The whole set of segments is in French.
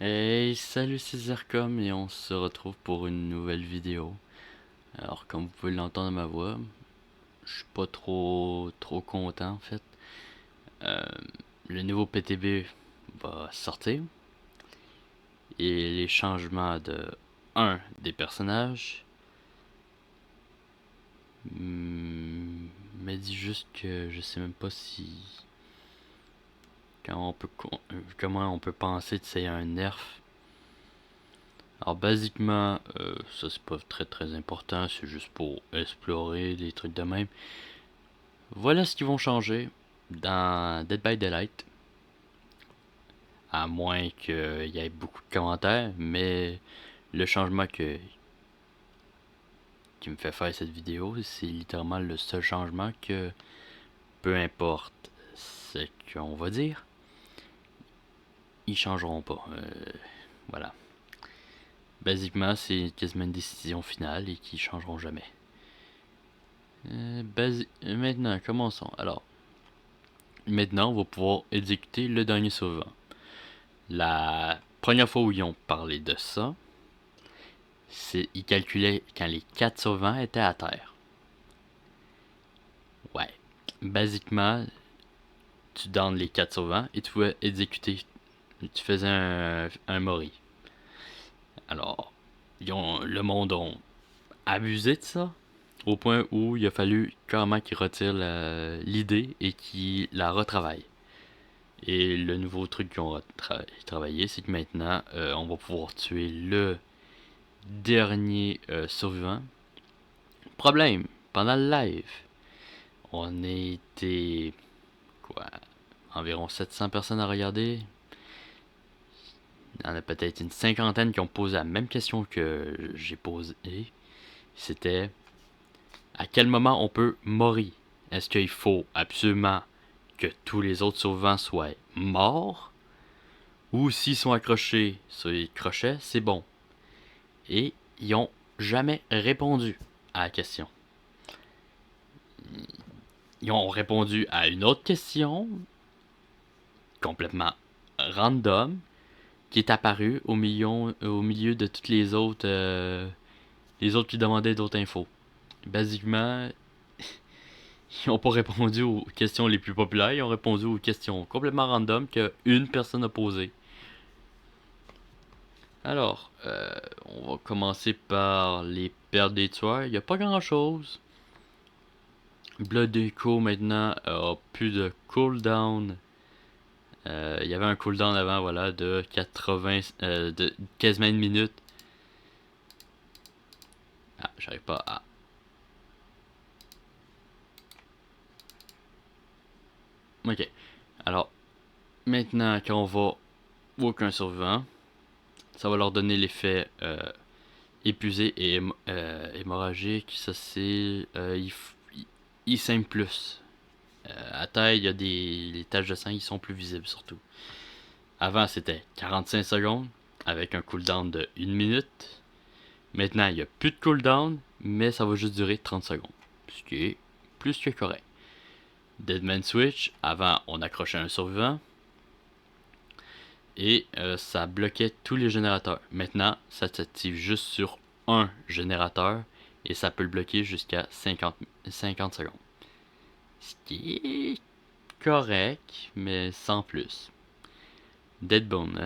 Hey, salut, c'est Zercom et on se retrouve pour une nouvelle vidéo. Alors, comme vous pouvez l'entendre à ma voix, je suis pas trop content en fait. Euh, le nouveau PTB va sortir et les changements de un des personnages me dit juste que je sais même pas si comment on peut penser de c'est un nerf. Alors basiquement, ça c'est pas très important, c'est juste pour explorer des trucs de même. Voilà ce qu'ils vont changer dans Dead by Daylight. À moins qu'il y ait beaucoup de commentaires, mais le changement qui me fait faire cette vidéo, c'est littéralement le seul changement que, peu importe ce qu'on va dire, ils changeront pas. Voilà. Basiquement, c'est quasiment une décision finale et qui changeront jamais. Maintenant, commençons. Alors, maintenant, on va pouvoir exécuter le dernier survivant. La première fois où ils ont parlé de ça, ils calculaient quand les 4 survivants étaient à terre. Ouais. Basiquement, tu donnes les 4 survivants et tu pouvais exécuter. Tu faisais un mori. Alors, le monde ont abusé de ça au point où il a fallu carrément qu'ils retirent l'idée et qu'ils la retravaillent. Et le nouveau truc qu'ils ont travaillé, c'est que maintenant, on va pouvoir tuer le dernier survivant. Problème, pendant le live, on était quoi, environ 700 personnes à regarder. Il y en a peut-être une cinquantaine qui ont posé la même question que j'ai posée. C'était à quel moment on peut mourir? Est-ce qu'il faut absolument que tous les autres survivants soient morts? Ou s'ils sont accrochés sur les crochets, c'est bon. Et ils ont jamais répondu à la question. Ils ont répondu à une autre question complètement random qui est apparue au milieu de toutes les autres qui demandaient d'autres infos. Basiquement, ils n'ont pas répondu aux questions les plus populaires, ils ont répondu aux questions complètement random qu'une personne a posées. Alors, on va commencer par les pertes des tueurs. Il n'y a pas grand chose. Blood Echo maintenant a plus de cooldown. Il y avait un cooldown avant, voilà, de 80, de quasiment une minute. Ah, j'arrive pas à. Ok. Alors, maintenant, quand on va aucun survivant, ça va leur donner l'effet épuisé et hémorragique. Ça, c'est. Il saigne plus. À taille, il y a les taches de sang, ils sont plus visibles surtout. Avant, c'était 45 secondes avec un cooldown de 1 minute. Maintenant, il n'y a plus de cooldown, mais ça va juste durer 30 secondes. Ce qui est plus que correct. Deadman Switch, avant, on accrochait un survivant et ça bloquait tous les générateurs. Maintenant, ça s'active juste sur un générateur et ça peut le bloquer jusqu'à 50 secondes. Ce qui est correct, mais sans plus. Deadbone.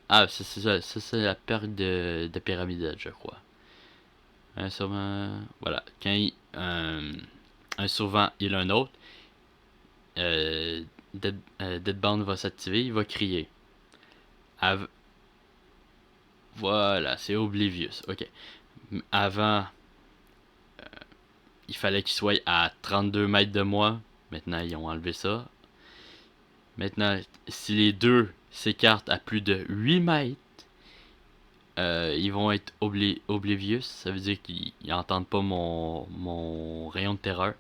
Ah, ça c'est la perte de pyramidal, je crois. Voilà. Quand un survivant il un autre, euh, Deadbound va s'activer, il va crier. Voilà, c'est Oblivious. Ok. Avant, il fallait qu'il soit à 32 mètres de moi. Maintenant, ils ont enlevé ça. Maintenant, si les deux s'écartent à plus de 8 mètres, ils vont être oblivious. Ça veut dire qu'ils n'entendent pas mon rayon de terreur.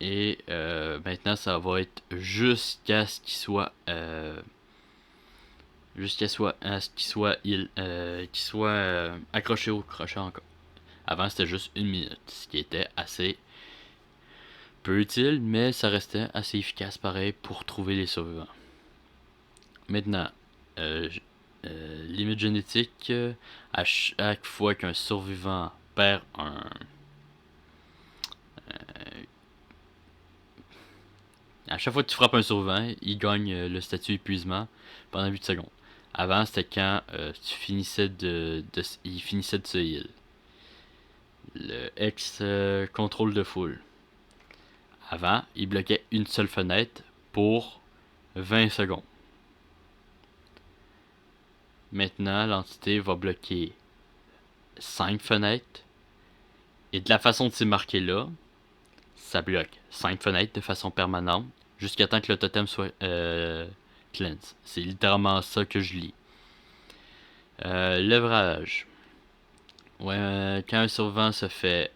Et maintenant, ça va être jusqu'à ce qu'il soit qu'il soit accroché au crochet encore. Avant, c'était juste 1 minute, ce qui était assez peu utile, mais ça restait assez efficace pareil pour trouver les survivants. Maintenant, limite génétique, à chaque fois qu'un survivant perd un... À chaque fois que tu frappes un survivant, il gagne le statut épuisement pendant 8 secondes. Avant, c'était quand tu finissais il finissait de se heal. Le X contrôle de foule. Avant, il bloquait une seule fenêtre pour 20 secondes. Maintenant, l'entité va bloquer 5 fenêtres. Et de la façon de c'est marqué là, ça bloque 5 fenêtres de façon permanente jusqu'à temps que le totem soit cleanse. C'est littéralement ça que je lis. Levrage. Ouais, quand un survivant se fait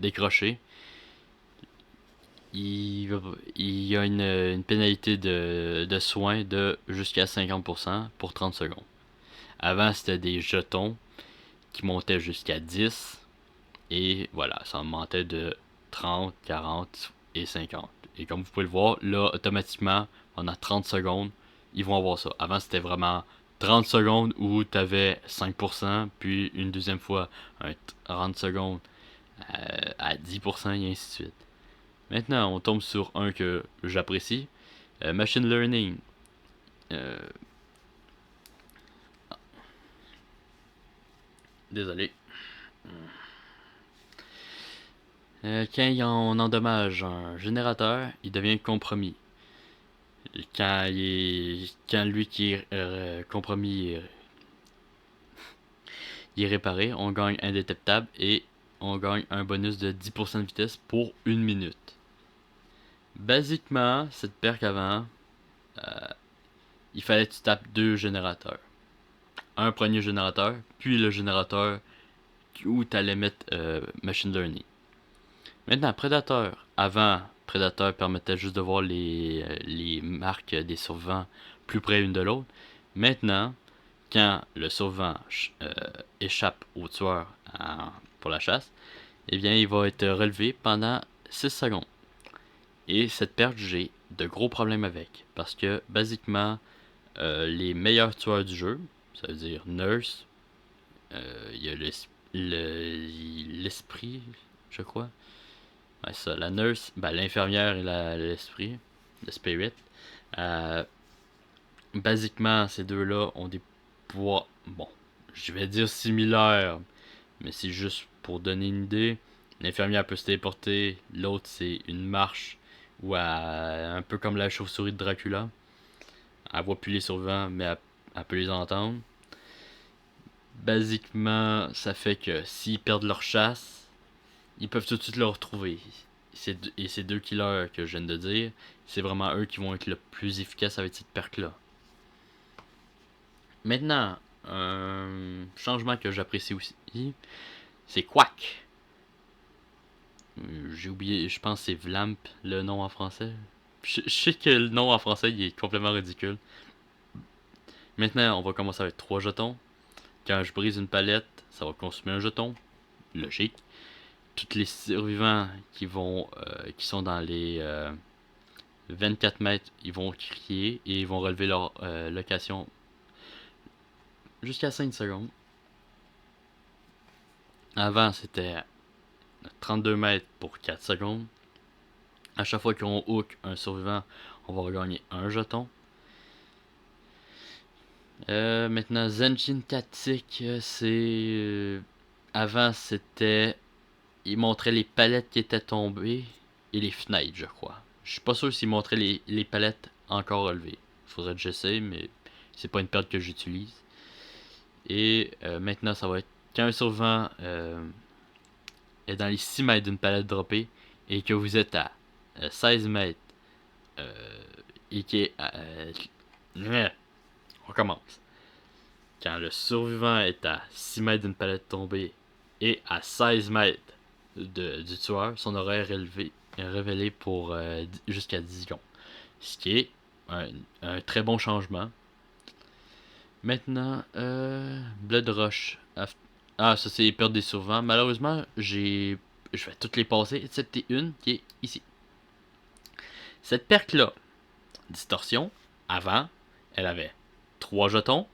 décrocher, il y a une pénalité de soins de jusqu'à 50% pour 30 secondes. Avant, c'était des jetons qui montaient jusqu'à 10. Et voilà, ça augmentait de 30, 40 et 50. Et comme vous pouvez le voir, là, automatiquement, pendant 30 secondes, ils vont avoir ça. Avant, c'était vraiment 30 secondes où tu avais 5%, puis une deuxième fois, un 30 secondes à 10% et ainsi de suite. Maintenant, on tombe sur un que j'apprécie. Machine Learning. Euh, Désolé. Quand on endommage un générateur, il devient compromis. Quand lui qui est compromis il est réparé, on gagne indétectable et on gagne un bonus de 10% de vitesse pour 1 minute. Basiquement, cette perk avant, il fallait que tu tapes 2 générateurs. Un premier générateur, puis le générateur où tu allais mettre Machine Learning. Maintenant, Predator. Avant, Predator permettait juste de voir les marques des survivants plus près l'une de l'autre. Maintenant, quand le survivant échappe au tueur pour la chasse, eh bien, il va être relevé pendant 6 secondes. Et cette perte, j'ai de gros problèmes avec. Parce que, basiquement, les meilleurs tueurs du jeu, ça veut dire Nurse, il y a l'esprit, je crois. Ouais, ça, la nurse, ben, l'infirmière et l'esprit, le spirit. Euh, Basiquement, ces deux-là ont des pouvoirs, bon, je vais dire similaires, mais c'est juste pour donner une idée. L'infirmière peut se téléporter, l'autre c'est une marche, ou un peu comme la chauve-souris de Dracula. Elle voit plus les survivants, mais elle peut les entendre. Basiquement, ça fait que s'ils perdent leur chasse, ils peuvent tout de suite le retrouver. Et ces 2 killers que je viens de dire, c'est vraiment eux qui vont être le plus efficaces avec cette perk-là. Maintenant, un changement que j'apprécie aussi, c'est Quack. J'ai oublié, je pense que c'est Vlamp le nom en français. Je sais que le nom en français il est complètement ridicule. Maintenant, on va commencer avec 3 jetons. Quand je brise une palette, ça va consommer un jeton. Logique. Tous les survivants qui sont dans les 24 mètres, ils vont crier et ils vont relever leur location jusqu'à 5 secondes. Avant, c'était 32 mètres pour 4 secondes. À chaque fois qu'on hook un survivant, on va regagner un jeton. Maintenant, Zenshin Tactique, avant, c'était... Il montrait les palettes qui étaient tombées et les fenêtres, je crois. Je suis pas sûr s'il montrait les palettes encore relevées. Faudrait que j'essaie, mais c'est pas une perte que j'utilise. Et maintenant, ça va être quand un survivant est dans les 6 mètres d'une palette droppée et que vous êtes à 16 mètres et qui est on commence. Quand le survivant est à 6 mètres d'une palette tombée et à 16 mètres du tueur, son horaire est révélé pour jusqu'à 10 secondes. Ce qui est un très bon changement. Maintenant, Blood Rush. Ah, ça c'est perte des survivants. Malheureusement, je vais toutes les passer, excepté une qui est ici. Cette perte-là, distorsion, Avant, elle avait 3 jetons.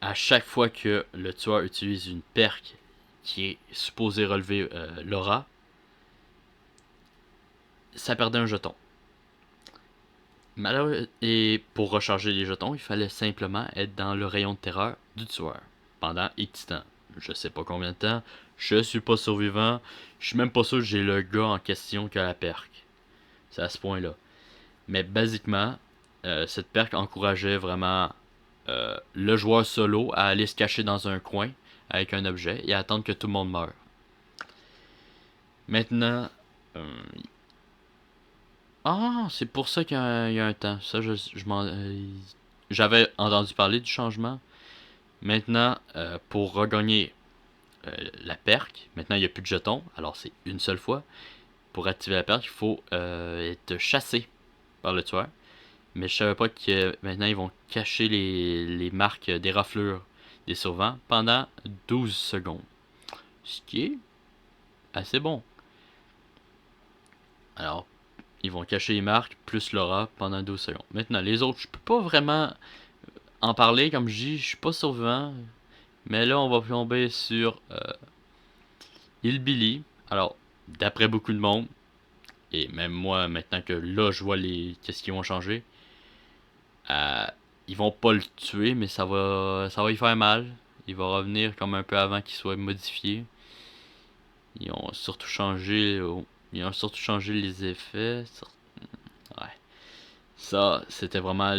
À chaque fois que le tueur utilise une perque qui est supposée relever l'aura, ça perdait un jeton. Et pour recharger les jetons, il fallait simplement être dans le rayon de terreur du tueur pendant X temps. Je sais pas combien de temps, je suis pas survivant, je suis même pas sûr que j'ai le gars en question qui a la perque. C'est à ce point-là. Mais basiquement, cette perque encourageait vraiment le joueur solo à aller se cacher dans un coin avec un objet et à attendre que tout le monde meure. Maintenant, c'est pour ça qu'il y a un temps. Ça, j'avais entendu parler du changement. Maintenant, pour regagner la perque, maintenant il n'y a plus de jetons, alors c'est une seule fois. Pour activer la perque, il faut être chassé par le tueur. Mais je savais pas que maintenant ils vont cacher les marques des raflures des survivants pendant 12 secondes. Ce qui est assez bon. Alors, ils vont cacher les marques plus l'aura pendant 12 secondes. Maintenant, les autres, je peux pas vraiment en parler. Comme je dis, je suis pas survivant. Mais là, on va tomber sur Hillbilly. Alors, d'après beaucoup de monde, et même moi, maintenant que là, je vois qu'est-ce qu'ils vont changer, euh, ils vont pas le tuer, mais ça va y faire mal. Il va revenir comme un peu avant qu'il soit modifié. Ils ont surtout changé, les effets. Ouais. Ça, c'était vraiment.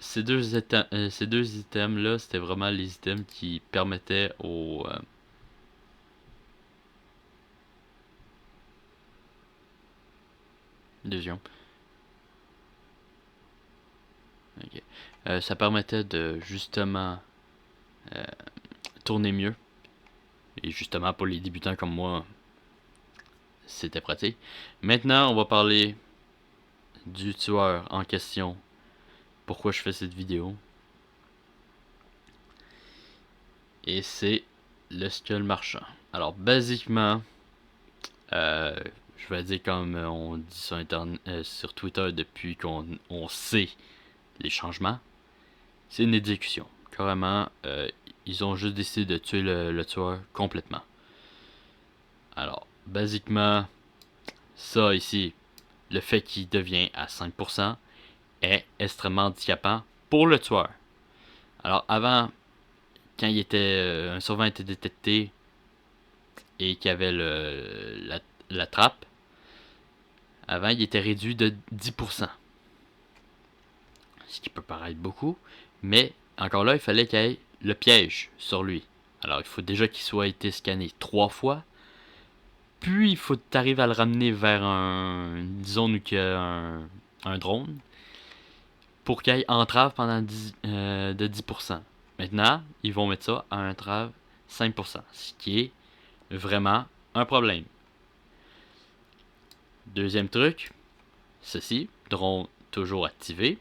Ces deux items-là, c'était vraiment les items qui permettaient aux. Deuxième. Ok. Ça permettait de justement euh, tourner mieux. Et justement, pour les débutants comme moi, c'était pratique. Maintenant, on va parler du tueur en question. Pourquoi je fais cette vidéo. Et c'est le Skull Marchand. Alors, basiquement, je vais dire comme on dit sur Twitter depuis qu'on sait les changements, c'est une exécution. Carrément, ils ont juste décidé de tuer le tueur complètement. Alors, basiquement, ça ici, le fait qu'il devient à 5% est extrêmement handicapant pour le tueur. Alors, avant, quand un survivant était détecté et qu'il y avait la trappe, avant, il était réduit de 10%. Ce qui peut paraître beaucoup, mais encore là, il fallait qu'il y ait le piège sur lui. Alors, il faut déjà qu'il soit été scanné 3 fois, puis il faut que tu arrives à le ramener vers une zone où il y a un drone, pour qu'il y ait entrave pendant de 10%. Maintenant, ils vont mettre ça à entrave 5%, ce qui est vraiment un problème. Deuxième truc, ceci, drone toujours activé.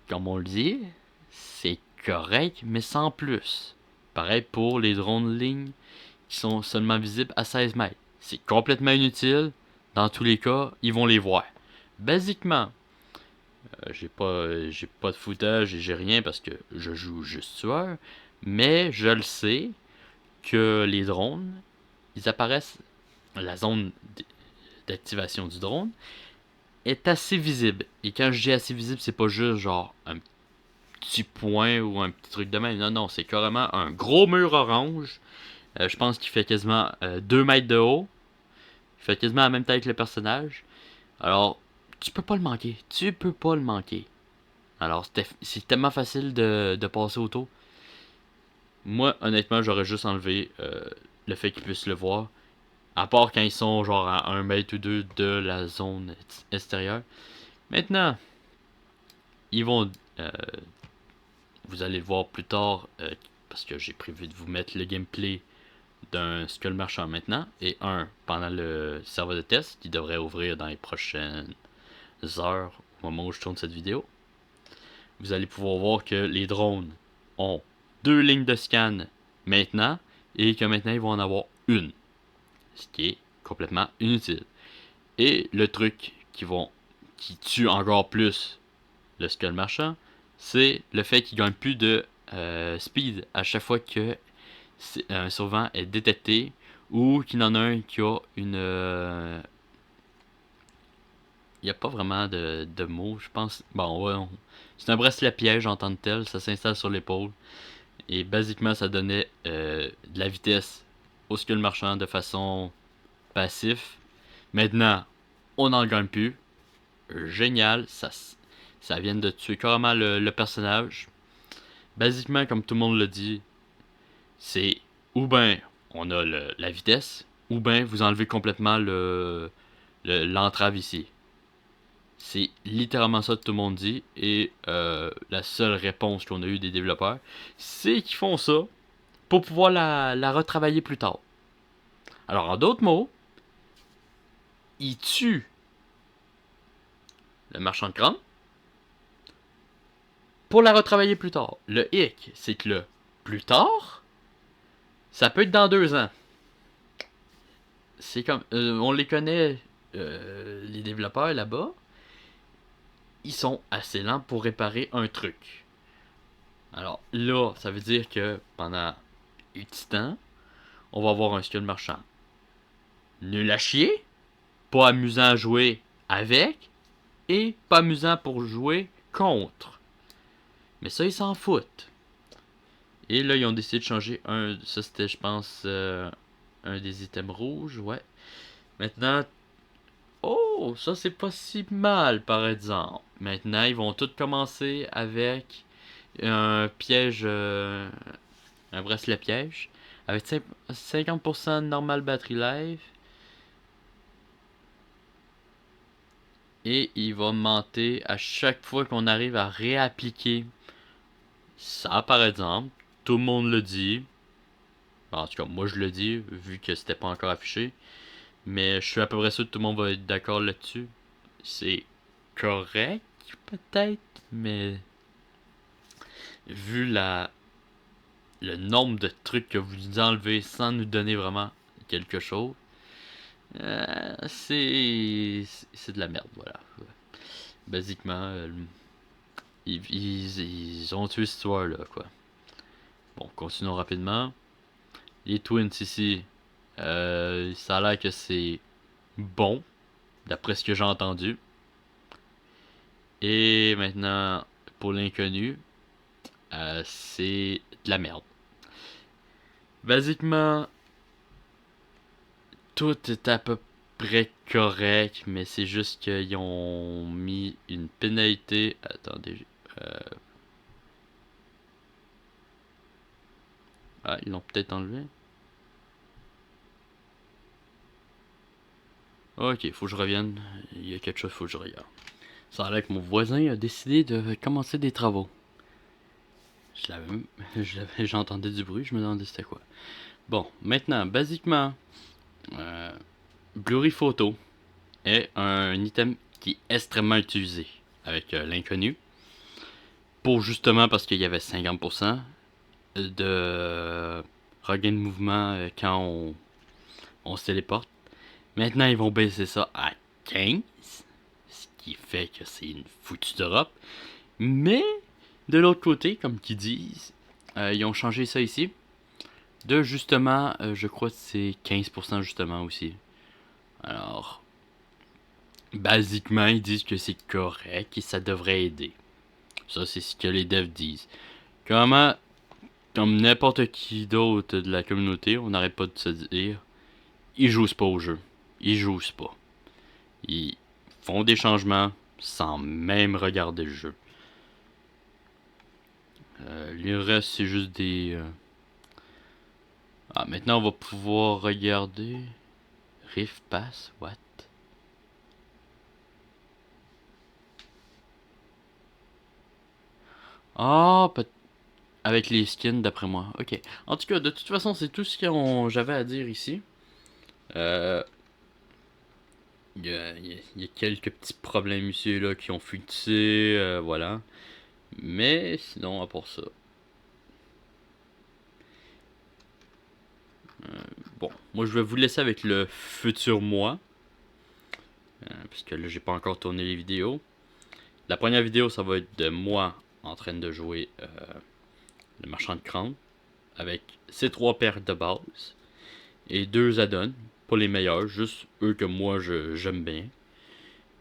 Comme on le dit, c'est correct, mais sans plus. Pareil pour les drones de ligne qui sont seulement visibles à 16 mètres. C'est complètement inutile. Dans tous les cas, ils vont les voir. Basiquement, j'ai pas de footage et j'ai rien parce que je joue juste tueur. Mais je le sais que les drones, ils apparaissent. La zone d'activation du drone est assez visible. Et quand je dis assez visible, c'est pas juste genre un petit point ou un petit truc de même. Non, non, c'est carrément un gros mur orange. Je pense qu'il fait quasiment 2 mètres de haut. Il fait quasiment la même taille que le personnage. Alors, tu peux pas le manquer. Tu peux pas le manquer. Alors, c'est tellement facile de passer autour. Moi, honnêtement, j'aurais juste enlevé le fait qu'ils puissent le voir. À part quand ils sont genre à 1 mètre ou 2 de la zone extérieure. Maintenant, ils vont. Vous allez le voir plus tard. Parce que j'ai prévu de vous mettre le gameplay d'un Skull Marchand maintenant. Et un pendant le serveur de test qui devrait ouvrir dans les prochaines heures au moment où je tourne cette vidéo. Vous allez pouvoir voir que les drones ont 2 lignes de scan maintenant. Et que maintenant ils vont en avoir une. Ce qui est complètement inutile. Et le truc qui tue encore plus le Skull Marchand, c'est le fait qu'il gagne plus de speed à chaque fois que un survivant est détecté ou qu'il y en a un qui a une... il n'y a pas vraiment de mots, je pense. Bon, ouais, c'est un bracelet piège en tant que tel, ça s'installe sur l'épaule. Et basiquement, ça donnait de la vitesse au Skull Marchand de façon passive. Maintenant, on n'en gagne plus. Génial, ça vient de tuer carrément le personnage. Basiquement, comme tout le monde le dit, c'est ou ben on a la vitesse, ou ben vous enlevez complètement l'entrave ici. C'est littéralement ça que tout le monde dit, et la seule réponse qu'on a eue des développeurs, c'est qu'ils font ça pour pouvoir la retravailler plus tard. Alors, en d'autres mots, ils tuent le marchand de crâne pour la retravailler plus tard. Le hic, c'est que le plus tard, ça peut être dans 2 ans. C'est comme. On les connaît, les développeurs là-bas. Ils sont assez lents pour réparer un truc. Alors là, ça veut dire que pendant X temps, on va avoir un Skull Marchand nul à chier, pas amusant à jouer avec, et pas amusant pour jouer contre. Mais ça, ils s'en foutent. Et là, ils ont décidé de changer un. Ça, c'était, je pense, un des items rouges, ouais. Maintenant, oh, ça, c'est pas si mal, par exemple. Maintenant, ils vont tous commencer avec un piège, un bracelet piège, avec 50% de normal battery life. Et il va monter à chaque fois qu'on arrive à réappliquer ça, par exemple. Tout le monde le dit. En tout cas, moi je le dis, vu que c'était pas encore affiché. Mais je suis à peu près sûr que tout le monde va être d'accord là-dessus. C'est correct, peut-être, mais vu le nombre de trucs que vous enlevez sans nous donner vraiment quelque chose, c'est de la merde, voilà. Basiquement, ils ont tué cette histoire-là, quoi. Bon, continuons rapidement. Les Twins ici, ça a l'air que c'est bon, d'après ce que j'ai entendu. Et maintenant, pour l'inconnu, c'est de la merde. Basiquement, tout est à peu près correct, mais c'est juste qu'ils ont mis une pénalité. Attendez. Ah, ils l'ont peut-être enlevé. Ok, faut que je revienne. Il y a quelque chose, faut que je regarde. Ça a l'air que mon voisin a décidé de commencer des travaux. J'entendais du bruit, je me demandais c'était quoi. Bon, maintenant, basiquement, euh, Blurry Photo est un item qui est extrêmement utilisé avec l'inconnu. Pour justement parce qu'il y avait 50% de regain de mouvement quand on se téléporte. Maintenant, ils vont baisser ça à 15, ce qui fait que c'est une foutue drop. Mais, de l'autre côté, comme qu'ils disent, ils ont changé ça ici. De justement, je crois que c'est 15% justement aussi. Alors, basiquement, ils disent que c'est correct et ça devrait aider. Ça, c'est ce que les devs disent. Comment, comme n'importe qui d'autre de la communauté, on n'arrête pas de se dire, ils jouent pas au jeu. Ils jouent pas. Ils font des changements sans même regarder le jeu. Le reste, c'est juste des... Ah, maintenant, on va pouvoir regarder... Rift Pass, what? Ah, avec les skins, d'après moi. Ok. En tout cas, de toute façon, c'est tout ce que j'avais à dire ici. Euh, il y a quelques petits problèmes ici là qui ont fuité, voilà. Mais sinon, à part ça. Bon, moi je vais vous laisser avec le futur moi. Parce que là, j'ai pas encore tourné les vidéos. La première vidéo, ça va être de moi en train de jouer le marchand de crâne avec ces 3 paires de base et 2 add-ons, pas les meilleurs, juste eux que moi j'aime bien.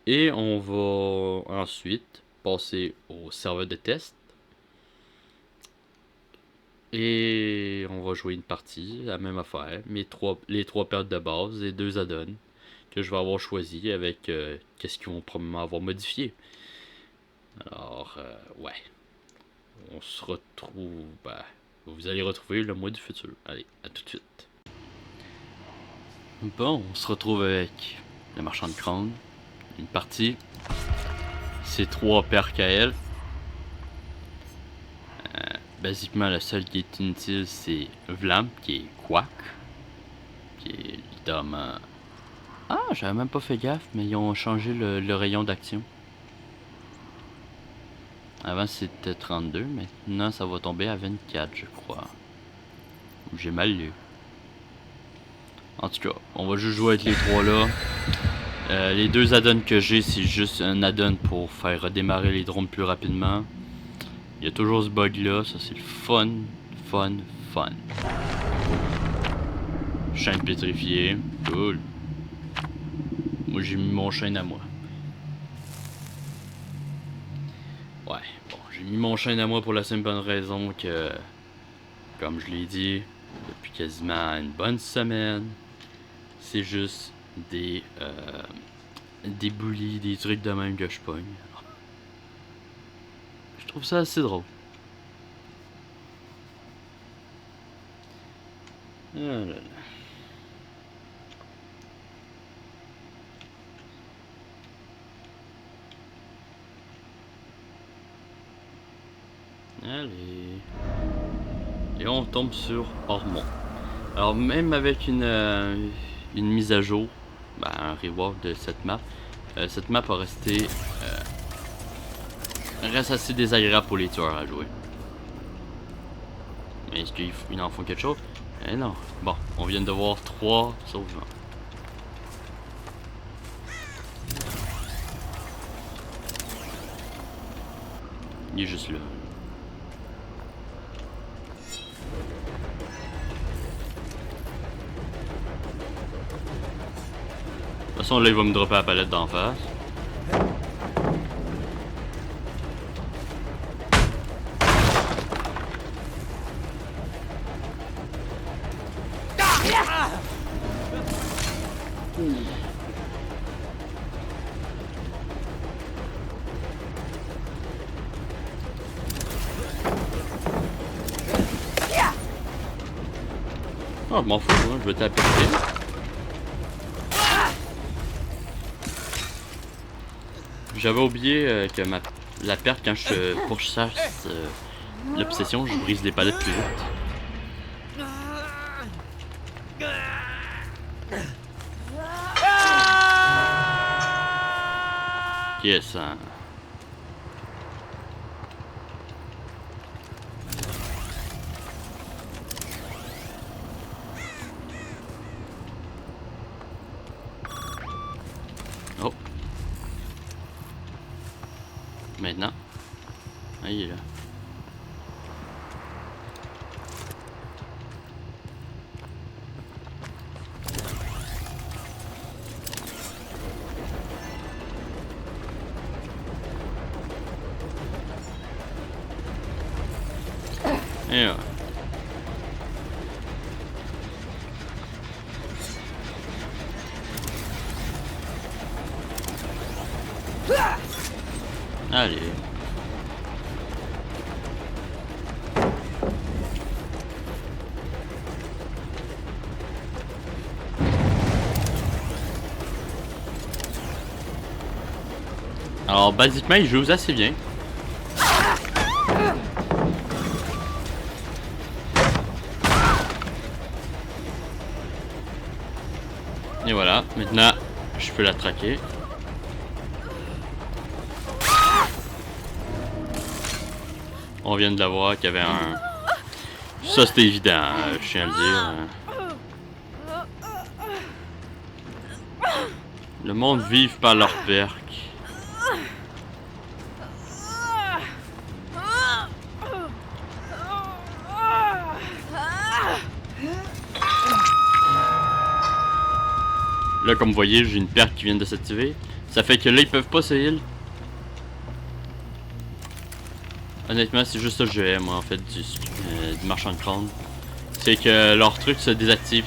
Et on va ensuite passer au serveur de test. Et on va jouer une partie, la même affaire, les 3 paires de base et 2 add-ons que je vais avoir choisi avec qu'est-ce qu'ils vont probablement avoir modifié. Alors, ouais. On se retrouve. Ben, vous allez retrouver le mois du futur. Allez, à tout de suite. Bon, on se retrouve avec le marchand de crâne. Une partie. C'est 3 paires KL. Basiquement, le seul qui est inutile, c'est Vlam, qui est Quack. Qui est évidemment. Ah, j'avais même pas fait gaffe, mais ils ont changé le rayon d'action. Avant c'était 32, maintenant ça va tomber à 24, je crois. J'ai mal lu. En tout cas, on va juste jouer avec les 3 là. Les 2 add-ons que j'ai, c'est juste un add-on pour faire redémarrer les drones plus rapidement. Il y a toujours ce bug là, ça c'est le fun. Chaîne pétrifiée, cool. Moi j'ai mis mon chaîne à moi. Ouais, bon, j'ai mis mon chaîne à moi pour la simple bonne raison que, comme je l'ai dit, depuis quasiment une bonne semaine, c'est juste des bullies, des trucs de même que je pogne. Je trouve ça assez drôle. Ah là là. Allez. Et on tombe sur Ormont. Alors même avec une mise à jour, ben, un rework de cette map a resté reste assez désagréable pour les tueurs à jouer. Mais est-ce qu'ils en font quelque chose? Eh non. Bon, on vient de voir 3 sauvements. Il est juste là. De toute façon, là, il va me dropper la palette d'en face. Oh, je m'en fous, hein, je vais taper. J'avais oublié que la perte quand je pourchasse l'obsession, je brise les palettes plus vite. Yes, hein. Oh. Maintenant. Ah, il est là. Et ouais. Allez. Alors, basiquement, il joue assez bien. Et voilà, maintenant, je peux la traquer. On vient de la voir qu'il y avait un... Ça, c'était évident, je tiens à le dire. Le monde vive par leur perk. Là, comme vous voyez, j'ai une perte qui vient de s'activer. Ça fait que là, ils peuvent pas se heal. Honnêtement, c'est juste ça que j'aime, moi, en fait, du marchand de crâne. C'est que leur truc se désactive.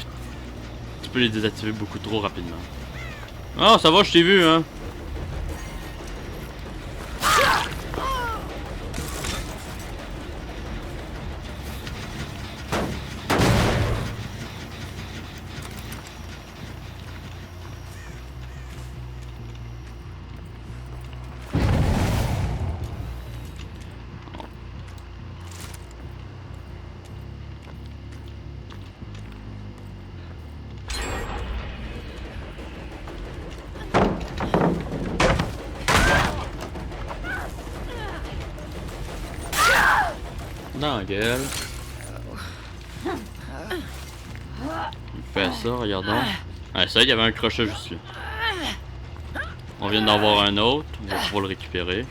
Tu peux les désactiver beaucoup trop rapidement. Ah, ça va, je t'ai vu, hein. Dans la gueule. Il fait ça, regardons. Ah, ça, il y avait un crochet juste là. On vient d'en voir un autre. On va pouvoir le récupérer.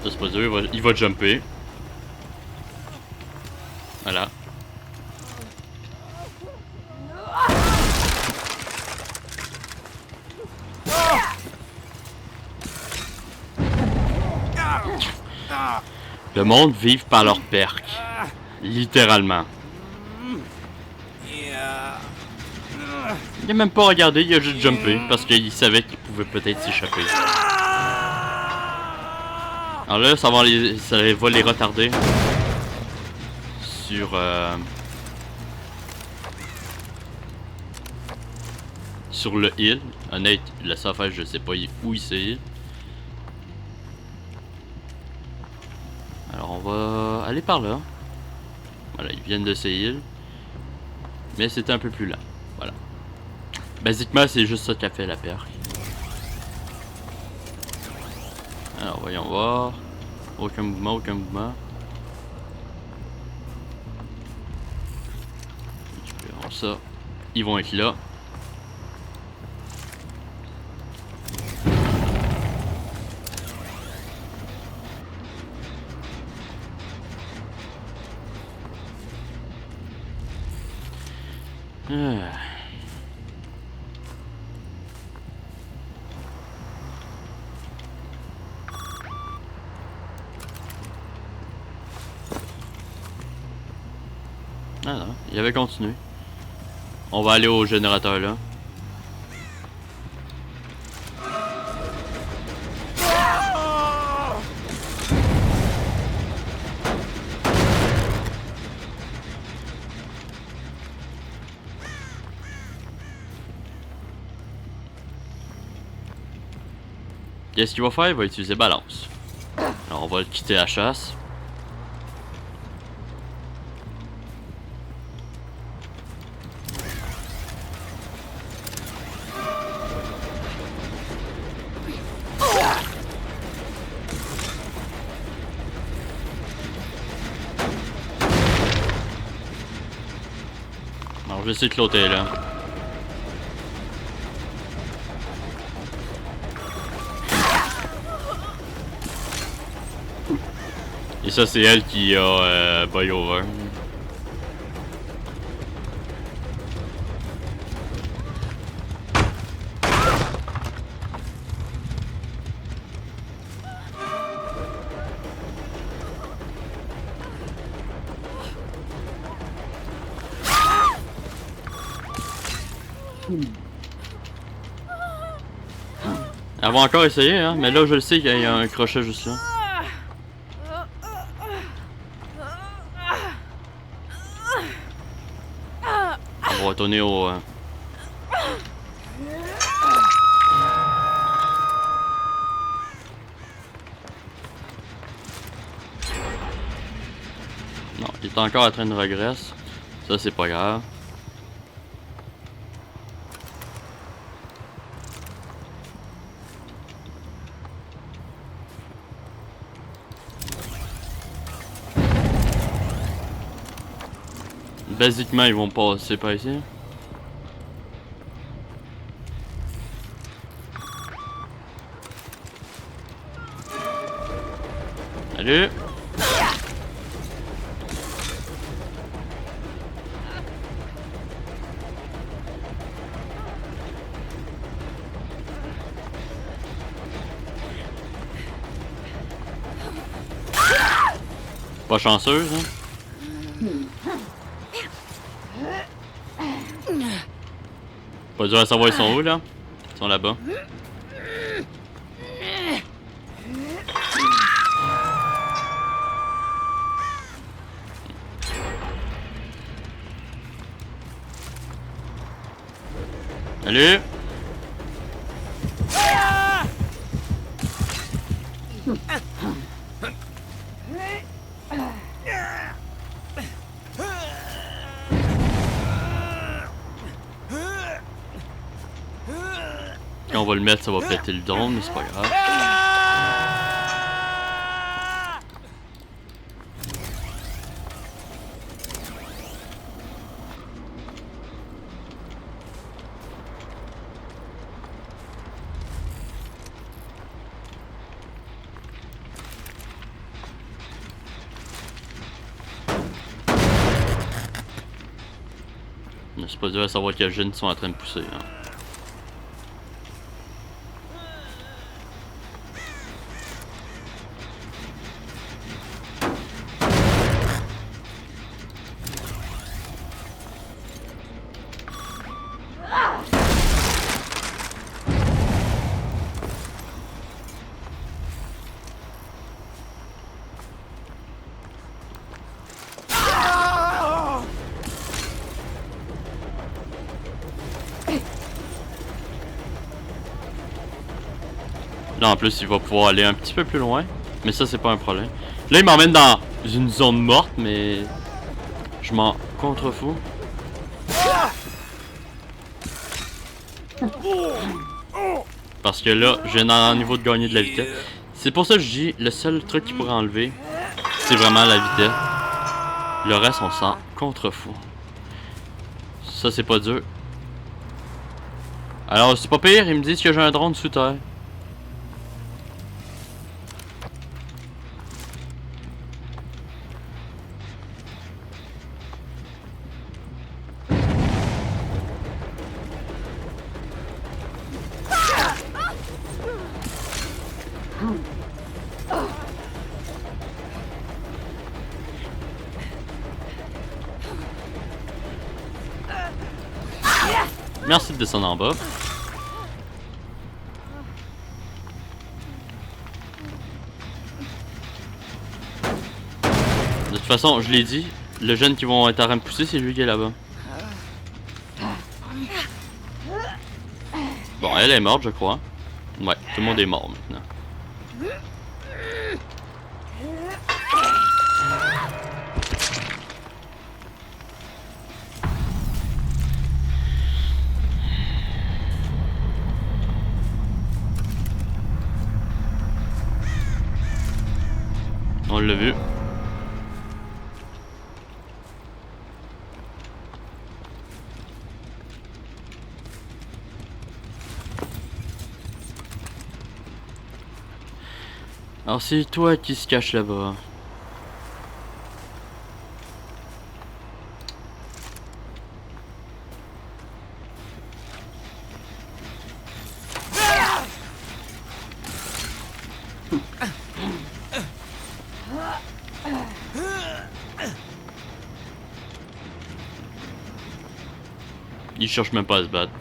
Ça, c'est pas dur, il va jumper. Voilà. Le monde vive par leurs perks. Littéralement. Il a même pas regardé, il a juste jumpé parce qu'il savait qu'il pouvait peut-être s'échapper. Alors là, ça va les retarder sur le heal. Honnête, le safari, je sais pas où il s'est heal. Alors on va aller par là. Voilà, ils viennent de se heal. Mais c'était un peu plus lent. Voilà. Basiquement, c'est juste ça qu'a fait la perque. Alors voyons voir. Aucun mouvement, aucun mouvement. Récupérons ça. Ils vont être là. Ah non, il avait continué. On va aller au générateur là. Qu'est-ce qu'il va faire? Il va utiliser balance. Alors on va le quitter la chasse. Alors je vais essayer de cloter là. Et ça c'est elle qui a buy over. Elle va encore essayer, hein, mais là je le sais qu'il y a un crochet juste là. On va retourner au... Non, il est encore en train de regresser. Ça c'est pas grave. Basiquement, ils vont passer par ici. Salut! Pas chanceuse, hein? Pas dur à savoir ils sont où, là? Ils sont là-bas. Salut! Quand on va le mettre, ça va péter le drone, mais c'est pas grave. Mais c'est pas dur à savoir quels jeunes sont en train de pousser, hein. Là en plus il va pouvoir aller un petit peu plus loin. Mais ça c'est pas un problème. Là il m'emmène dans une zone morte mais je m'en contrefous. Parce que là j'ai un niveau de gagner de la vitesse. C'est pour ça que je dis le seul truc qu'il pourrait enlever c'est vraiment la vitesse. Le reste on s'en contrefou. Ça c'est pas dur. Alors c'est pas pire, ils me disent que j'ai un drone sous terre. Merci de descendre en bas. De toute façon, je l'ai dit, le jeune qui vont être en train de pousser, c'est lui qui est là-bas. Bon, elle est morte, je crois. Ouais, tout le monde est mort maintenant. On l'a vu. Alors c'est toi qui se cache là-bas. Il cherche même pas à se battre.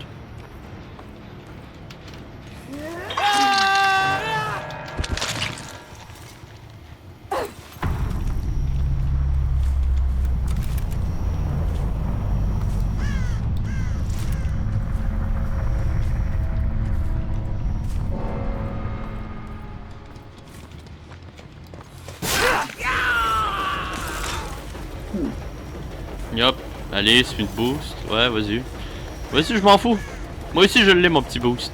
Yop, allez, speed boost. Ouais, vas-y. Vas-y, je m'en fous. Moi aussi, je l'ai, mon petit boost.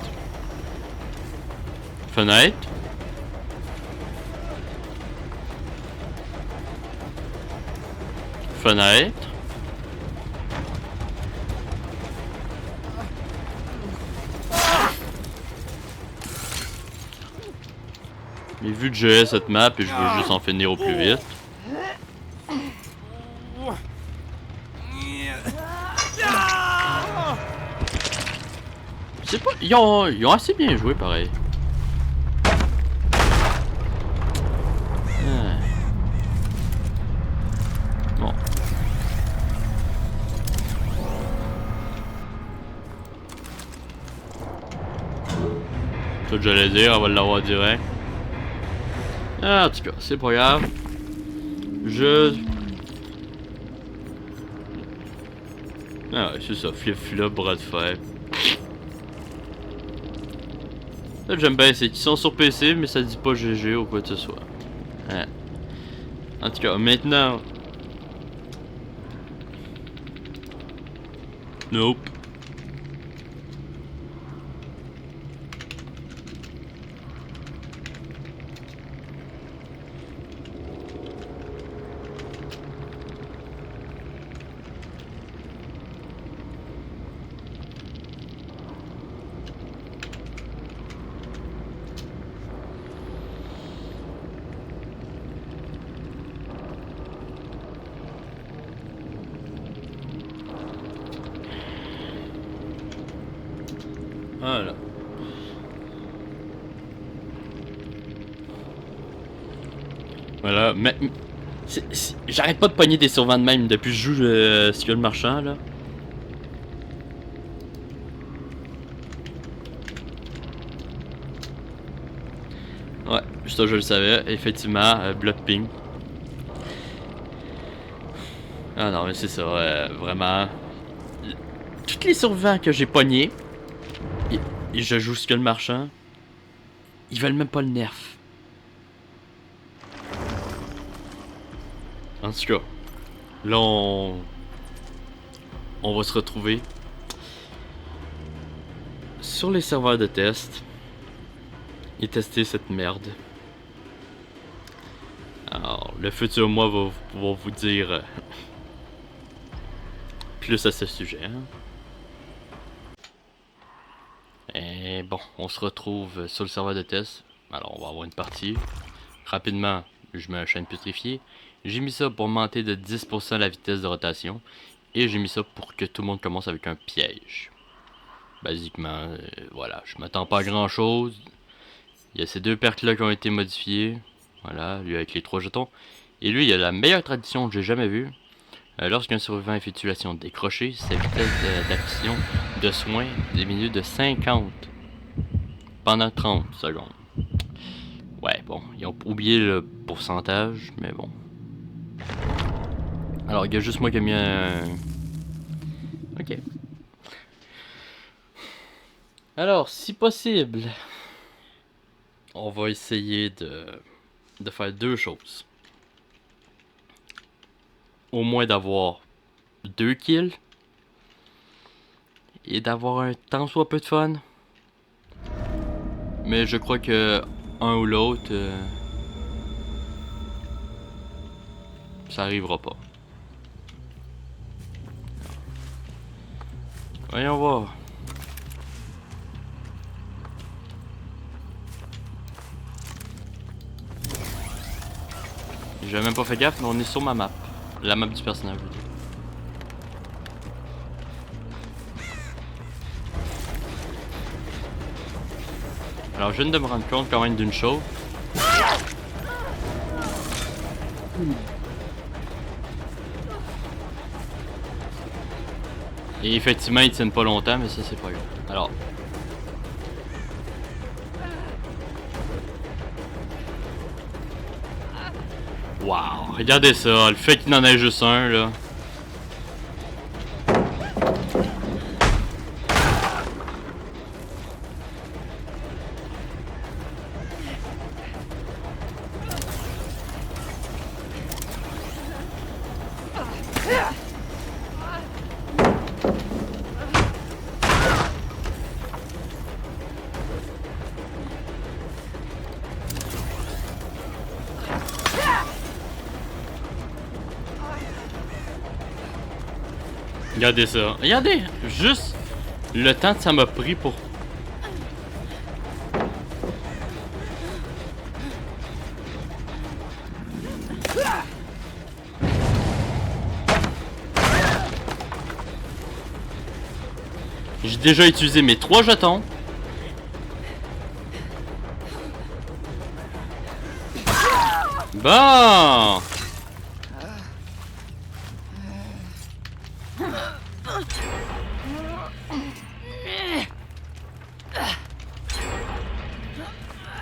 Fenêtre. Fenêtre. Mais vu que j'ai cette map et je veux juste en finir au plus vite. C'est pas. Ils ont assez bien joué pareil. Bon. Ça que j'allais dire, on va l'avoir direct. Ah, en tout cas, c'est pas grave. Ah ouais, c'est ça, flip-flop, bras de fer. Ça j'aime bien, c'est qu'ils sont sur PC, mais ça dit pas GG ou quoi que ce soit. Ouais. En tout cas, maintenant... Nope. Voilà. Voilà, mais... J'arrête pas de pogner des survents de même depuis que je joue Skull Marchand, là. Ouais, ça je le savais, effectivement, Blood Ping. Ah non, mais c'est ça, vraiment... Tous les survivants que j'ai pognés, et je joue Skull Marchand, ils veulent même pas le nerf. En tout cas, là on va se retrouver sur les serveurs de test et tester cette merde. Alors, le futur moi va vous dire plus à ce sujet. Hein. Et bon, on se retrouve sur le serveur de test. Alors, on va avoir une partie. Rapidement, je mets un chaîne putrifié. J'ai mis ça pour monter de 10% la vitesse de rotation. Et j'ai mis ça pour que tout le monde commence avec un piège. Basiquement, voilà, je m'attends pas à grand chose. Il y a ces deux perks là qui ont été modifiés. Voilà, lui avec les 3 jetons. Et lui, il a la meilleure tradition que j'ai jamais vue. Lorsqu'un survivant effectue l'action décrochée, sa vitesse d'action de soins diminue de 50 pendant 30 secondes. Ouais, bon, ils ont oublié le pourcentage, mais bon. Alors, il y a juste moi qui ai mis un... Ok. Alors, si possible, on va essayer de faire deux choses. Au moins d'avoir 2 kills. Et d'avoir un tant soit peu de fun. Mais je crois que un ou l'autre, ça arrivera pas. Voyons voir. J'ai même pas fait gaffe, mais on est sur ma map. La map du personnage. Alors je viens de me rendre compte quand même d'une chose. Et effectivement ils tiennent pas longtemps, mais ça c'est pas grave. Alors. Wow, regardez ça, le fait qu'il en ait juste un là. Regardez ça. Regardez, juste le temps que ça m'a pris pour... J'ai déjà utilisé mes 3 jetons. Bon.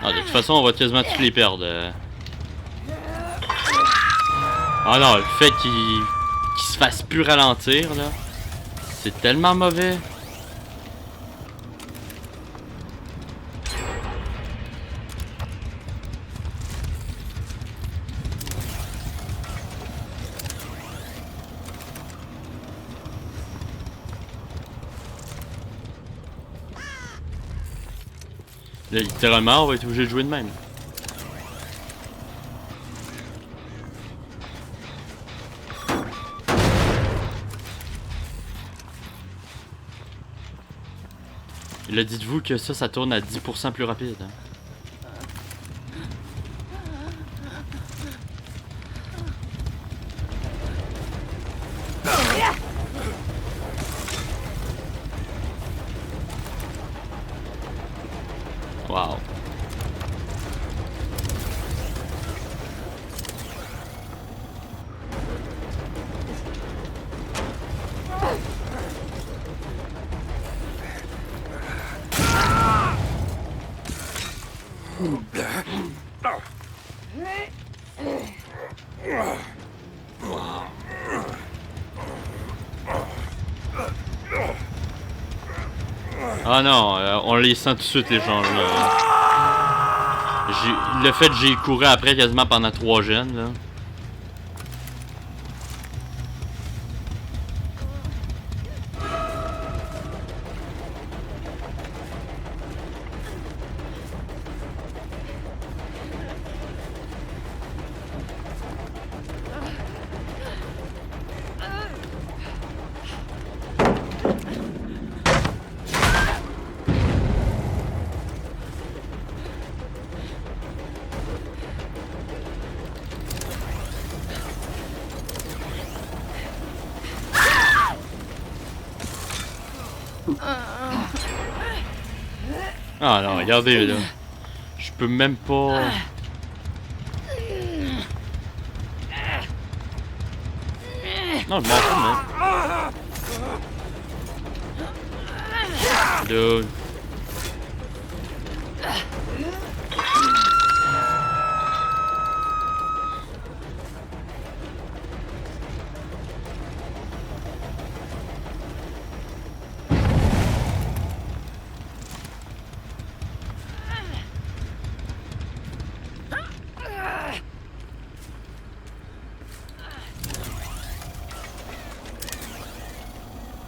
Ah, de toute façon, on va quasiment tous les perdre. Ah non, le fait qu'il se fasse plus ralentir, là, c'est tellement mauvais. Là, littéralement, on va être obligé de jouer de même. Et là, dites-vous que ça tourne à 10% plus rapide. Hein. Wow. Ah non, on les sent tout de suite les changements. Le fait que j'ai couru après quasiment pendant 3 gènes là. Ah non, regardez là. Je peux même pas... Non, je m'en fous, mais... Dude.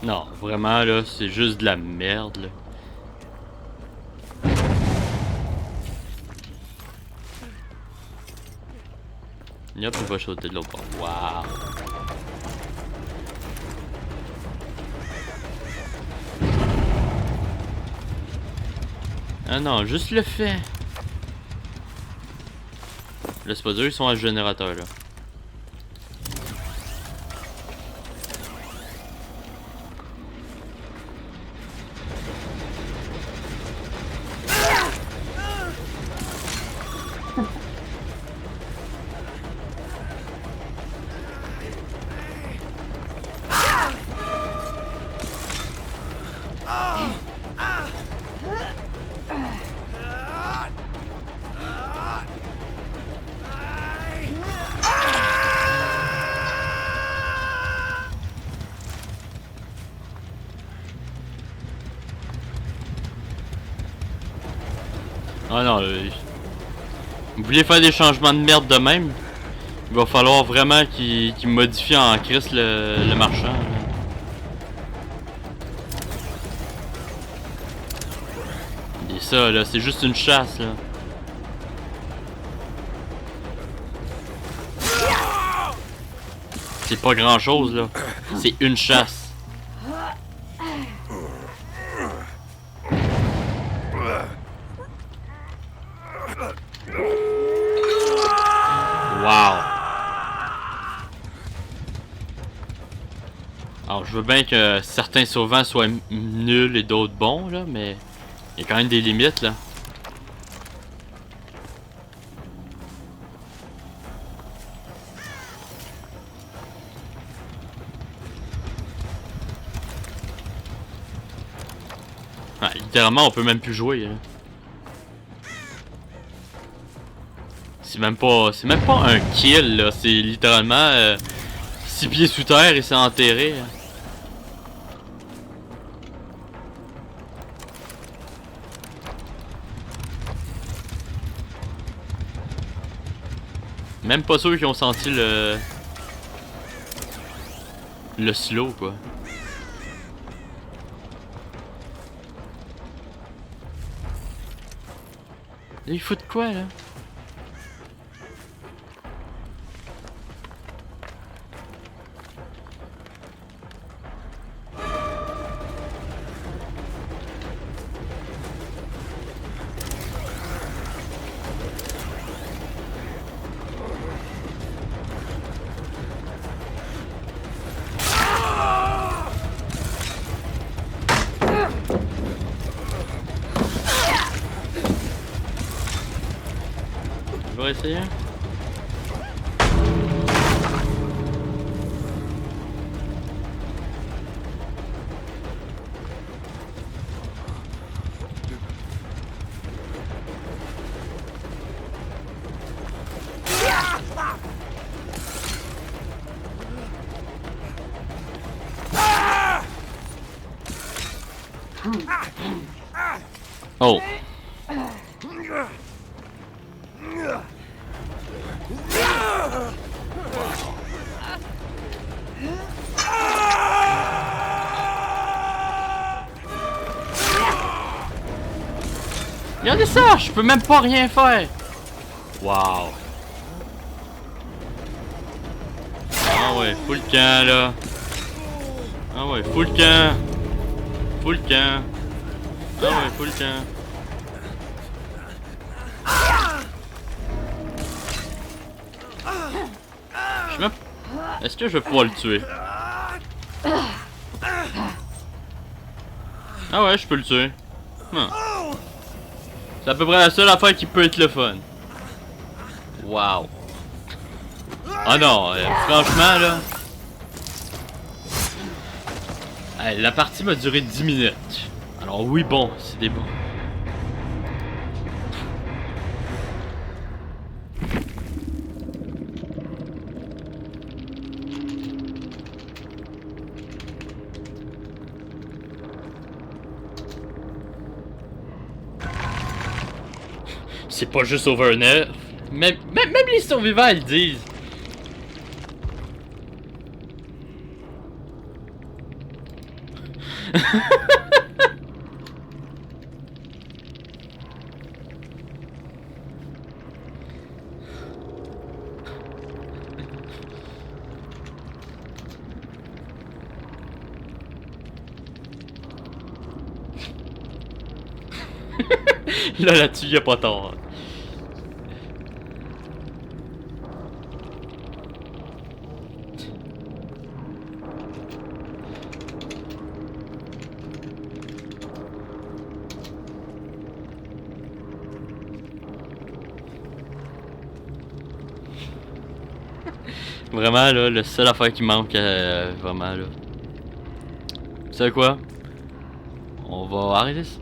Non, vraiment là, c'est juste de la merde là. Yep, on va sauter de l'autre bord. Waouh! Ah non, juste le fait. Là, c'est pas dur, ils sont à ce générateur là. Ah non, vous voulez faire des changements de merde de même? Il va falloir vraiment qu'il modifie en Christ le marchand. Là. Et ça là, c'est juste une chasse là. C'est pas grand chose là. C'est une chasse. Wow. Alors, je veux bien que certains sauvants soient nuls et d'autres bons, là, mais il y a quand même des limites, là. Ah, littéralement, on peut même plus jouer, là. C'est même pas un kill, là. C'est littéralement 6 pieds sous terre et c'est enterré, là. Même pas ceux qui ont senti le slow, quoi. Là, il faut de quoi, là? Je vais essayer. Oh. Regardez ça, je peux même pas rien faire. Wow. Ah ouais, full camp là. Ah ouais, full camp. Full camp. Ah ouais, full camp. Je me... Est-ce que je vais pouvoir le tuer? Ah ouais, je peux le tuer. C'est à peu près la seule affaire qui peut être le fun. Wow. Ah non, franchement là. La partie m'a duré 10 minutes. Alors oui, bon, c'est des bons. C'est pas juste over nerf. Même les survivants ils disent. Là-dessus, y'a pas tort. Vraiment, là, le seul affaire qui manque, vraiment, là. Vous savez quoi? On va arrêter ça.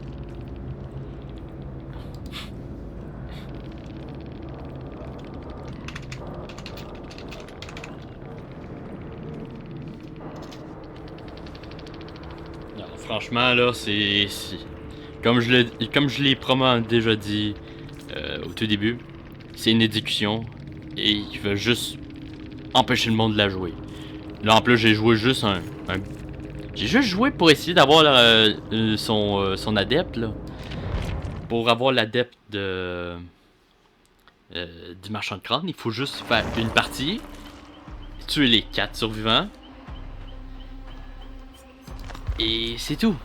Non, franchement, là, c'est... Comme je l'ai probablement déjà dit au tout début, c'est une exécution et il veut juste empêcher le monde de la jouer. Là, en plus, j'ai joué juste j'ai juste joué pour essayer d'avoir son adepte, là. Pour avoir l'adepte du marchand de crâne, il faut juste faire une partie, tuer les 4 survivants, et c'est tout.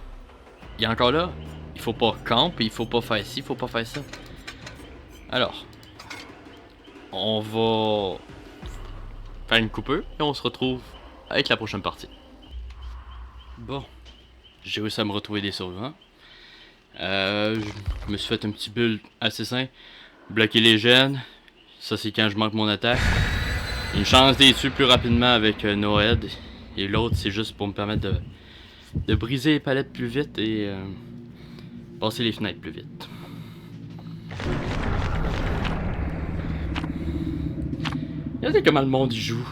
Et encore là, il faut pas camper, il faut pas faire ci, il faut pas faire ça. Alors, on va faire une coupure et on se retrouve avec la prochaine partie. Bon, j'ai réussi à me retrouver des survivants. Je me suis fait un petit build assez simple. Bloquer les gènes. Ça, c'est quand je manque mon attaque. Une chance d'être tuer plus rapidement avec no head. Et l'autre, c'est juste pour me permettre de briser les palettes plus vite et passer les fenêtres plus vite. Regardez comment le monde y joue.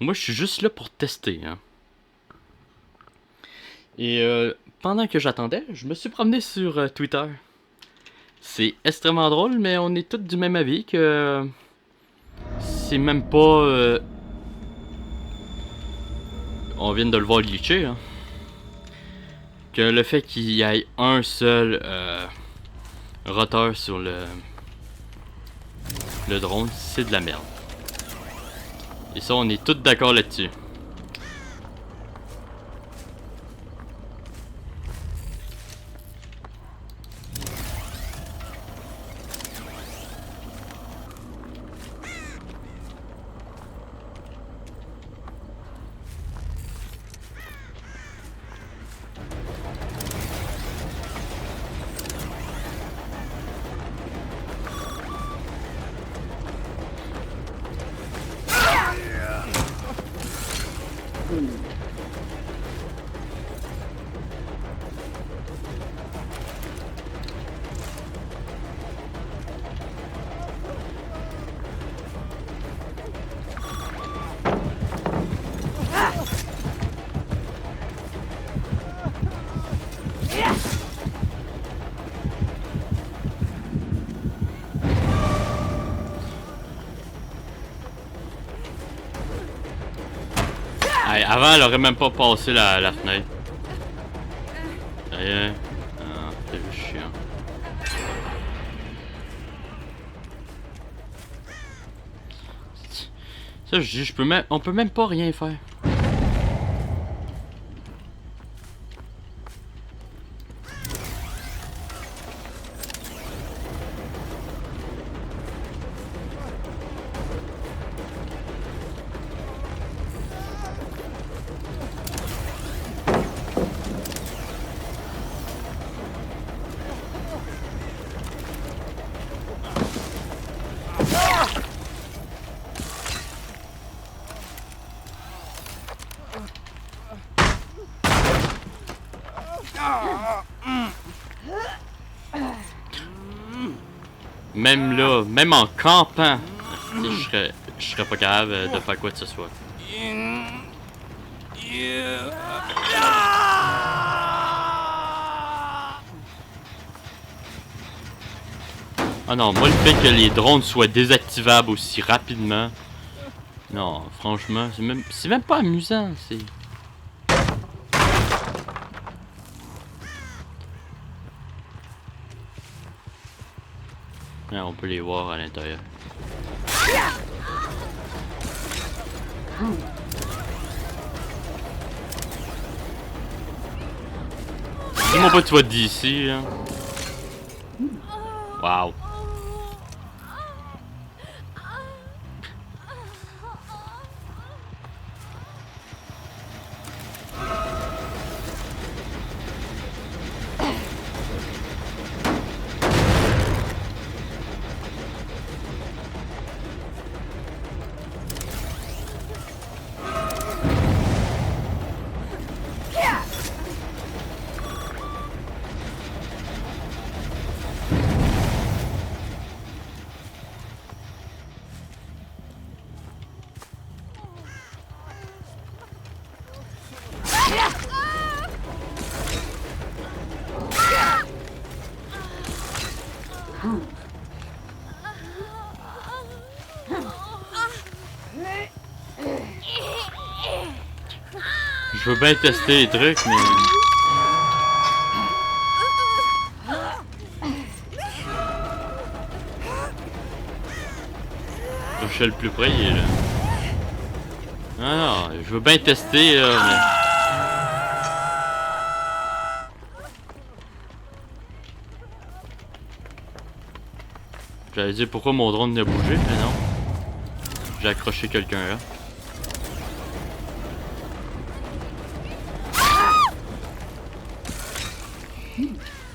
Moi, je suis juste là pour tester. Hein. Et pendant que j'attendais, je me suis promené sur Twitter. C'est extrêmement drôle, mais on est tous du même avis que c'est même pas... on vient de le voir glitcher. Hein. Que le fait qu'il y ait un seul roteur sur le drone, c'est de la merde. Et ça, on est tous d'accord là-dessus. Hey, avant, elle aurait même pas passé la fenêtre. Sérieux? Ah, c'est juste chiant. Ça, je dis, on peut même pas rien faire. Même là, même en campant, je serais pas capable de faire quoi que ce soit. Ah non, moi le fait que les drones soient désactivables aussi rapidement, non, franchement, c'est même pas amusant, c'est... Ouais, on peut les voir à l'intérieur. Dis-moi pas que tu vas d'ici, hein. Wow. Je veux bien tester les trucs, mais... Je suis le plus près, il est là. Ah non, je veux bien tester, là, mais... J'allais dire pourquoi mon drone a bougé, mais non. J'ai accroché quelqu'un là.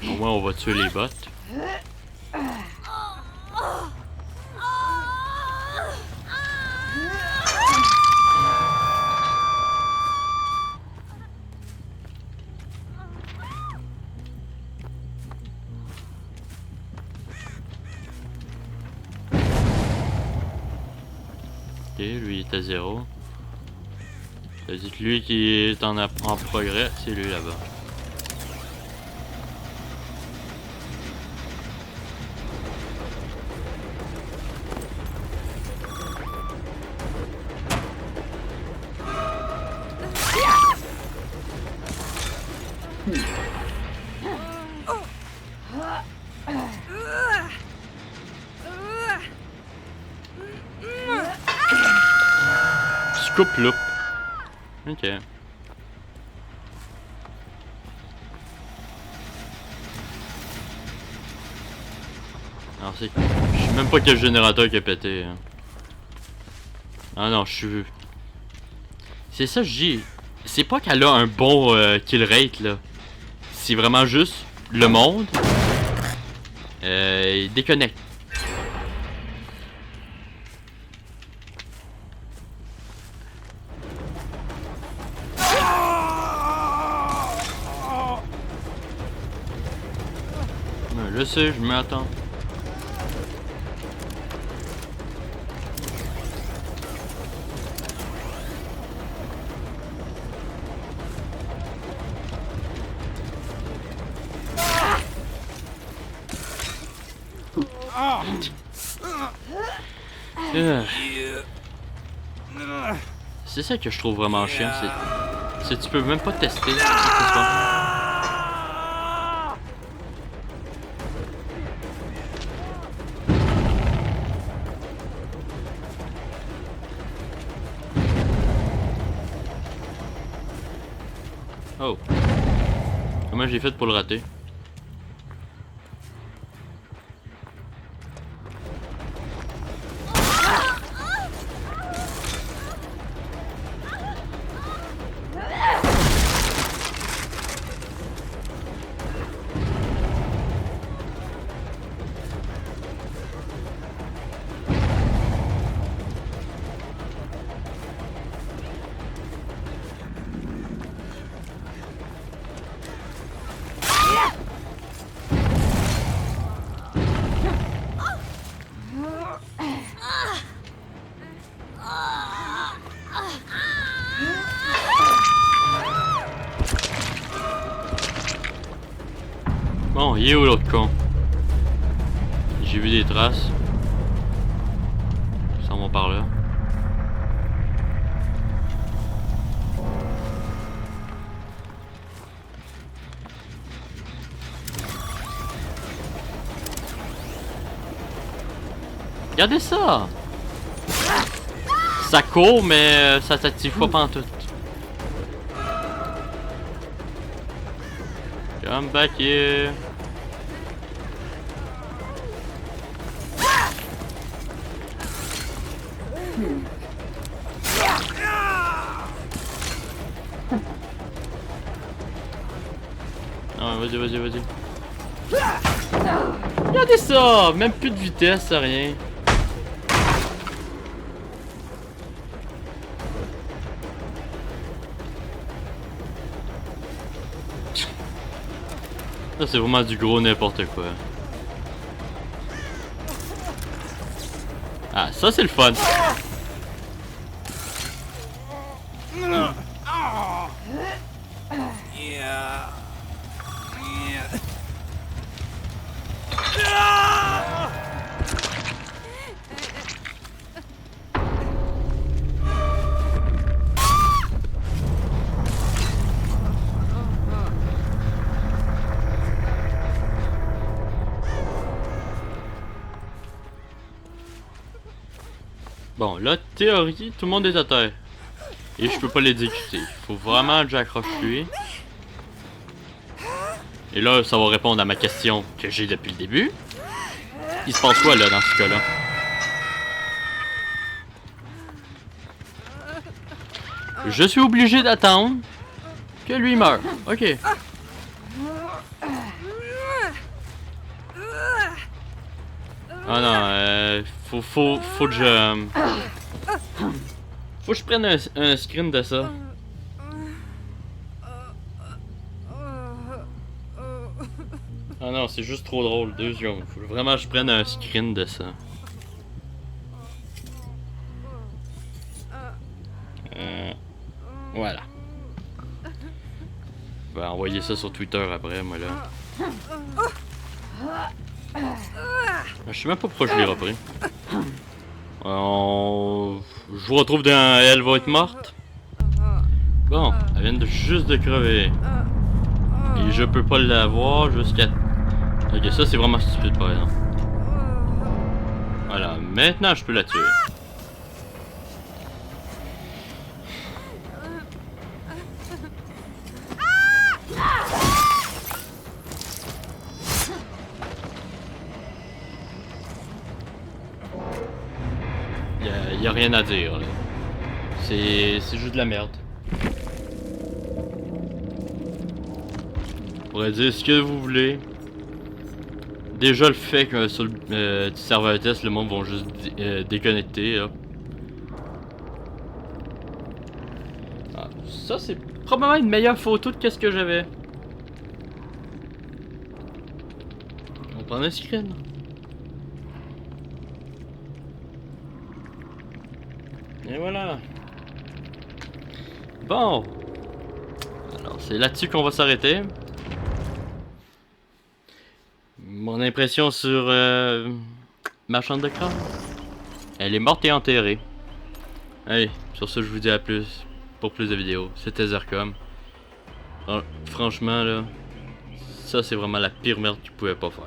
Au moins on va tuer les bots. Ok, lui il est à 0. Ça veut dire que lui qui est en progrès, c'est lui là-bas. Scoop loop. Ok. Alors c'est... Je sais même pas quel générateur qui a pété. Hein. Ah non, je suis... C'est ça je dis. C'est pas qu'elle a un bon kill rate là. C'est vraiment juste le monde. Il déconnecte. Je sais, je m'attends. C'est ça que je trouve vraiment chiant, c'est tu peux même pas tester. Oh. Comment j'ai fait pour le rater? Bon, il est où l'autre con? J'ai vu des traces. Ils s'en vont par là. Regardez ça! Ça court, mais ça s'active pas pantoute. Come back here! Ah, vas-y, vas-y, vas-y. Regardez ça! Même plus de vitesse, rien. Ça, c'est vraiment du gros n'importe quoi. Ah, ça, c'est le fun. Bon, là, théorie, tout le monde est à terre. Et je peux pas l'exécuter. Faut vraiment que j'accroche lui. Et là, ça va répondre à ma question que j'ai depuis le début. Il se passe quoi là dans ce cas-là? Je suis obligé d'attendre que lui meure. Ok. Ah non, faut que je... Faut que je prenne un screen de ça. Ah non, c'est juste trop drôle. 2 secondes. Faut vraiment que je prenne un screen de ça. Voilà. Je vais envoyer ça sur Twitter après, moi là. Je sais même pas pourquoi je l'ai repris. Je vous retrouve dans Elle va être morte. Bon, elle vient juste de crever. Et je peux pas l'avoir jusqu'à... Ok, ça c'est vraiment stupide par exemple. Voilà, maintenant je peux la tuer. Y a rien à dire là. C'est juste de la merde. Vous pourrez dire ce que vous voulez. Déjà le fait que sur le serveur test, le monde va juste déconnecter. Là. Ah, ça c'est probablement une meilleure photo de qu'est-ce que j'avais. On prend un screen. Et voilà. Bon. Alors c'est là-dessus qu'on va s'arrêter. Mon impression sur ma chambre de crâne. Elle est morte et enterrée. Allez, sur ce je vous dis à plus. Pour plus de vidéos. C'était Zercom. Franchement là. Ça c'est vraiment la pire merde que tu pouvais pas faire.